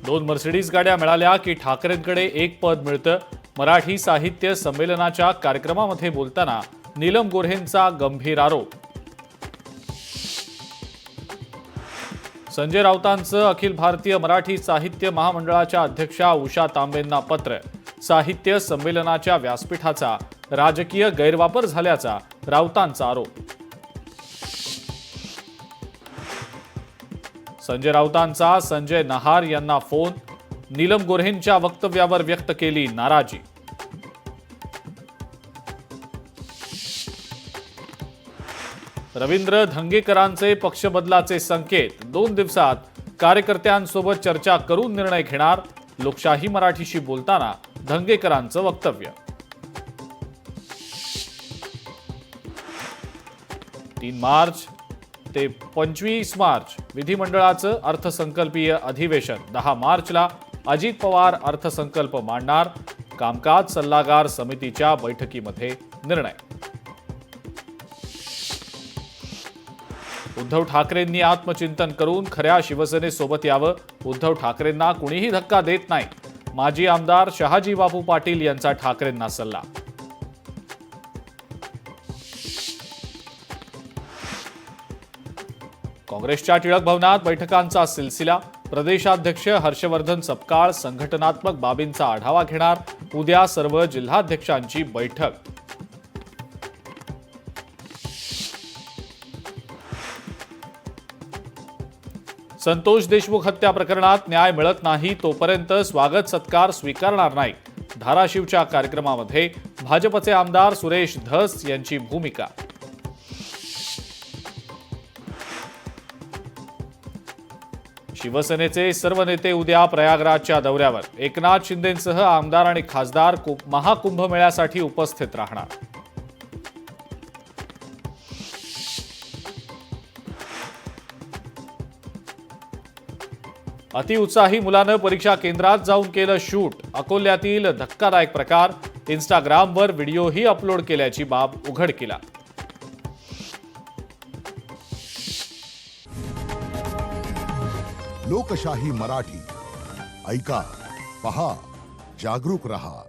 2 Mercedes गाड्या मिळाल्या की ठाकरेंकडे एक पद मिळतं. मराठी साहित्य संमेलनाच्या कार्यक्रमामध्ये बोलताना नीलम गोऱ्हेंचा गंभीर आरोप. संजय राऊतांचं अखिल भारतीय मराठी साहित्य महामंडळाच्या अध्यक्षा उषा तांबेंना पत्र. साहित्य संमेलनाच्या व्यासपीठाचा राजकीय गैरवापर झाल्याचा राऊतांचा आरोप. संजय राऊतांचा संजय नहार यांना फोन. नीलम गोऱ्हेंच्या वक्तव्यावर व्यक्त केली नाराजी. रवींद्र धंगेकरांचे पक्षबदलाचे संकेत. 2 दिवसात कार्यकर्त्यांसोबत चर्चा करून निर्णय घेणार. लोकशाही मराठीशी बोलताना धंगेकरांचं वक्तव्य. 3 मार्च ते 25 मार्च विधिमंडळाचं अर्थसंकल्पीय अधिवेशन. 10 मार्चला अजित पवार अर्थसंकल्प मांडणार. कामकाज सल्लागार समितीच्या बैठकीमध्ये निर्णय. उद्धव ठाकरेंनी आत्मचिंतन करून खऱ्या शिवसेनेसोबत यावं. उद्धव ठाकरेंना कुणीही धक्का देत नाही. माजी आमदार शहाजी बापू पाटील यांचा ठाकरेंना सल्ला. काँग्रेसच्या टिळक भवनात बैठकांचा सिलसिला. प्रदेशाध्यक्ष हर्षवर्धन सपकाळ संघटनात्मक बाबींचा आढावा घेणार. उद्या सर्व जिल्हाध्यक्षांची बैठक. संतोष देशमुख हत्या प्रकरणात न्याय मिळत नाही तोपर्यंत स्वागत सत्कार स्वीकारणार नाही. धाराशिवच्या कार्यक्रमामध्ये भाजपचे आमदार सुरेश धस यांची भूमिका. शिवसेनेचे सर्व नेते उद्या प्रयागराजच्या दौऱ्यावर. एकनाथ शिंदेंसह आमदार आणि खासदार महाकुंभमेळ्यासाठी उपस्थित राहणार. अतिउत्साही मुलानं परीक्षा केंद्रात जाऊन केलं शूट. अकोल्यातील धक्कादायक प्रकार. इंस्टाग्रामवर व्हिडिओही अपलोड केल्याची बाब उघडकीला. लोकशाही मराठी ऐका, पहा, जागरूक रहा.